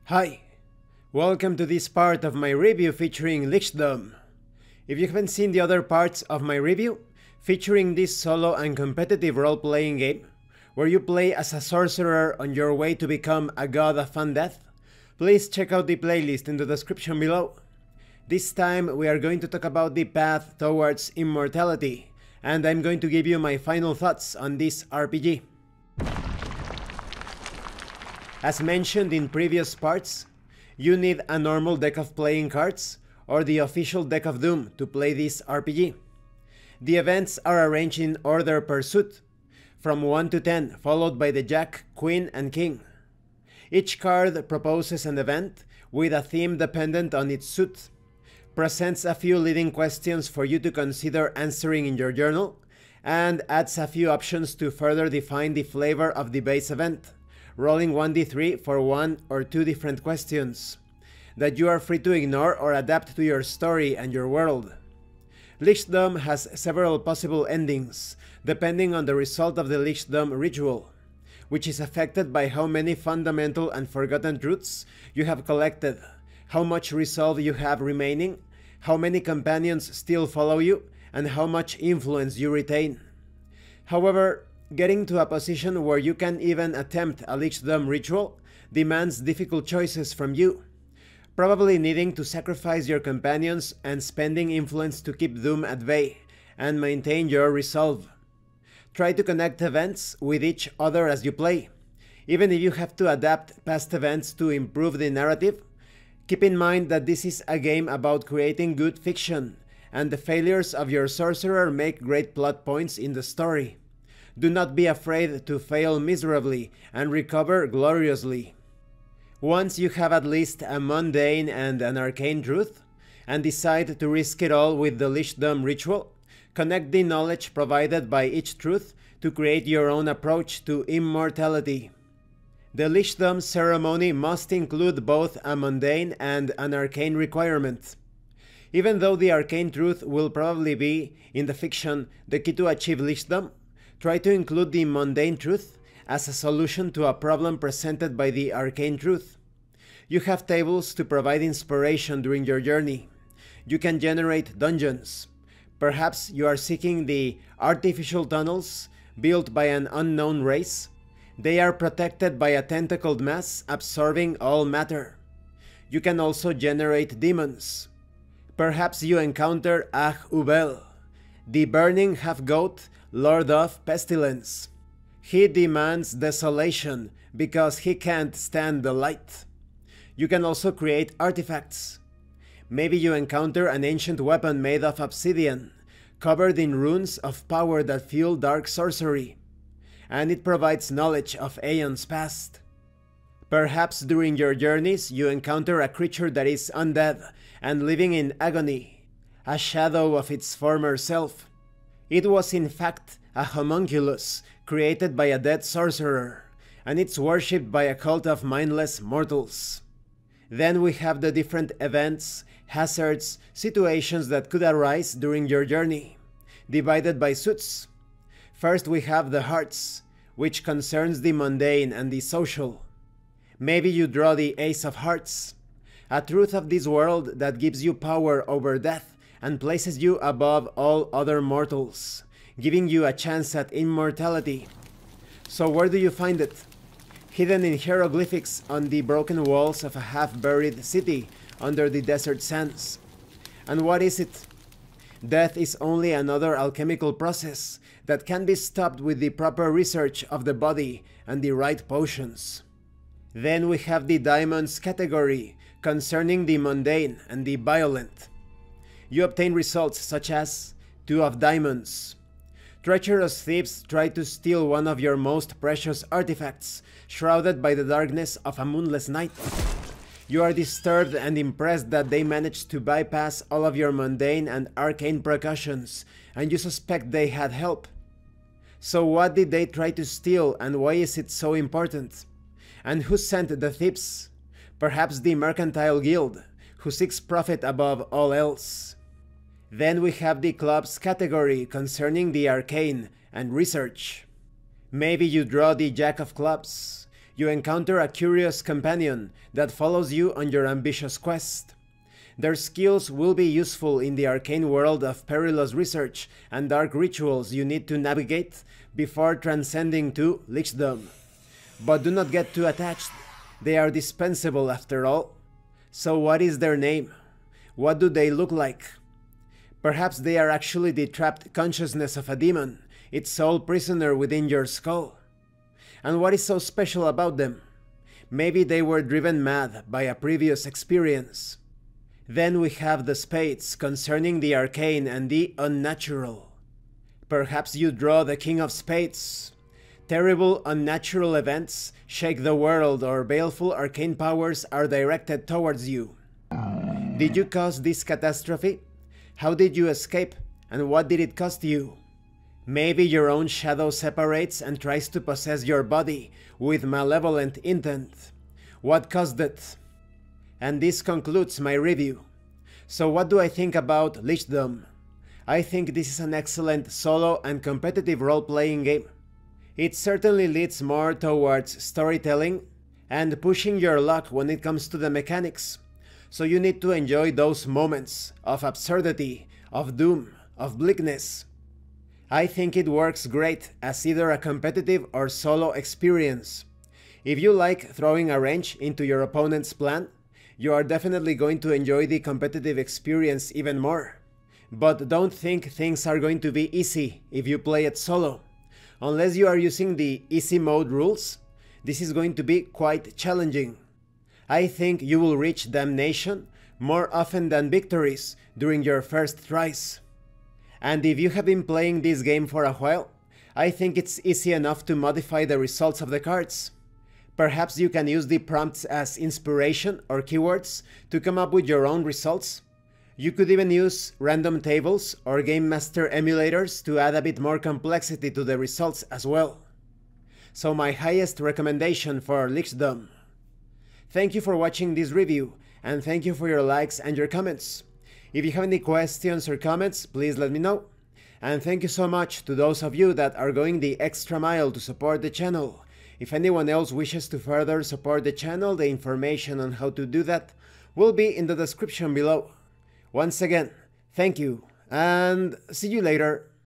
Hi, welcome to this part of my review featuring Lichdom. If you haven't seen the other parts of my review, featuring this solo and competitive role-playing game, where you play as a sorcerer on your way to become a god of undeath, please check out the playlist in the description below. This time we are going to talk about the path towards immortality, and I'm going to give you my final thoughts on this RPG. As mentioned in previous parts, you need a normal deck of playing cards or the official deck of Doom to play this RPG. The events are arranged in order per suit, from 1 to 10, followed by the Jack, Queen, and King. Each card proposes an event with a theme dependent on its suit, presents a few leading questions for you to consider answering in your journal, and adds a few options to further define the flavor of the base event, rolling 1d3 for 1 or 2 different questions that you are free to ignore or adapt to your story and your world. Lichdom has several possible endings, depending on the result of the Lichdom ritual, which is affected by how many fundamental and forgotten truths you have collected, how much resolve you have remaining, how many companions still follow you, and how much influence you retain. However, getting to a position where you can even attempt a Lichdom ritual demands difficult choices from you, probably needing to sacrifice your companions and spending influence to keep Doom at bay and maintain your resolve. Try to connect events with each other as you play. Even if you have to adapt past events to improve the narrative, keep in mind that this is a game about creating good fiction, and the failures of your sorcerer make great plot points in the story. Do not be afraid to fail miserably and recover gloriously. Once you have at least a mundane and an arcane truth, and decide to risk it all with the Lichdom ritual, connect the knowledge provided by each truth to create your own approach to immortality. The Lichdom ceremony must include both a mundane and an arcane requirement. Even though the arcane truth will probably be, in the fiction, the key to achieve Lichdom, try to include the mundane truth as a solution to a problem presented by the arcane truth. You have tables to provide inspiration during your journey. You can generate dungeons. Perhaps you are seeking the artificial tunnels built by an unknown race. They are protected by a tentacled mass absorbing all matter. You can also generate demons. Perhaps you encounter Ubel, the burning half-goat Lord of Pestilence. He demands desolation because he can't stand the light. You can also create artifacts. Maybe you encounter an ancient weapon made of obsidian, covered in runes of power that fuel dark sorcery, and it provides knowledge of aeons past. Perhaps during your journeys you encounter a creature that is undead and living in agony, a shadow of its former self. It was in fact a homunculus created by a dead sorcerer, and it's worshipped by a cult of mindless mortals. Then we have the different events, hazards, situations that could arise during your journey, divided by suits. First we have the hearts, which concerns the mundane and the social. Maybe you draw the Ace of Hearts, a truth of this world that gives you power over death and places you above all other mortals, giving you a chance at immortality. So where do you find it? Hidden in hieroglyphics on the broken walls of a half-buried city under the desert sands. And what is it? Death is only another alchemical process that can be stopped with the proper research of the body and the right potions. Then we have the diamonds category, concerning the mundane and the violent. You obtain results such as 2 of diamonds. Treacherous thieves try to steal one of your most precious artifacts, shrouded by the darkness of a moonless night. You are disturbed and impressed that they managed to bypass all of your mundane and arcane precautions, and you suspect they had help. So what did they try to steal, and why is it so important? And who sent the thieves? Perhaps the Mercantile Guild, who seeks profit above all else. Then we have the clubs category concerning the arcane and research. Maybe you draw the Jack of Clubs. you encounter a curious companion that follows you on your ambitious quest. Their skills will be useful in the arcane world of perilous research and dark rituals you need to navigate before transcending to Lichdom. But do not get too attached, they are dispensable after all. So what is their name? What do they look like? Perhaps they are actually the trapped consciousness of a demon, its sole prisoner within your skull. And what is so special about them? Maybe they were driven mad by a previous experience. Then we have the spades concerning the arcane and the unnatural. Perhaps you draw the King of Spades. Terrible unnatural events shake the world, or baleful arcane powers are directed towards you. Did you cause this catastrophe? How did you escape, and what did it cost you? Maybe your own shadow separates and tries to possess your body with malevolent intent. What caused it? And this concludes my review. So what do I think about Lichdom? I think this is an excellent solo and competitive role-playing game. It certainly leads more towards storytelling and pushing your luck when it comes to the mechanics. So you need to enjoy those moments of absurdity, of doom, of bleakness. I think it works great as either a competitive or solo experience. If you like throwing a wrench into your opponent's plan, you are definitely going to enjoy the competitive experience even more. But don't think things are going to be easy if you play it solo. Unless you are using the easy mode rules, this is going to be quite challenging. I think you will reach damnation more often than victories during your first tries. And if you have been playing this game for a while, I think it's easy enough to modify the results of the cards. Perhaps you can use the prompts as inspiration or keywords to come up with your own results. You could even use random tables or Game Master emulators to add a bit more complexity to the results as well. So my highest recommendation for Lichdom. Thank you for watching this review, and thank you for your likes and your comments. If you have any questions or comments, please let me know. And thank you so much to those of you that are going the extra mile to support the channel. If anyone else wishes to further support the channel, the information on how to do that will be in the description below. Once again, thank you, and see you later.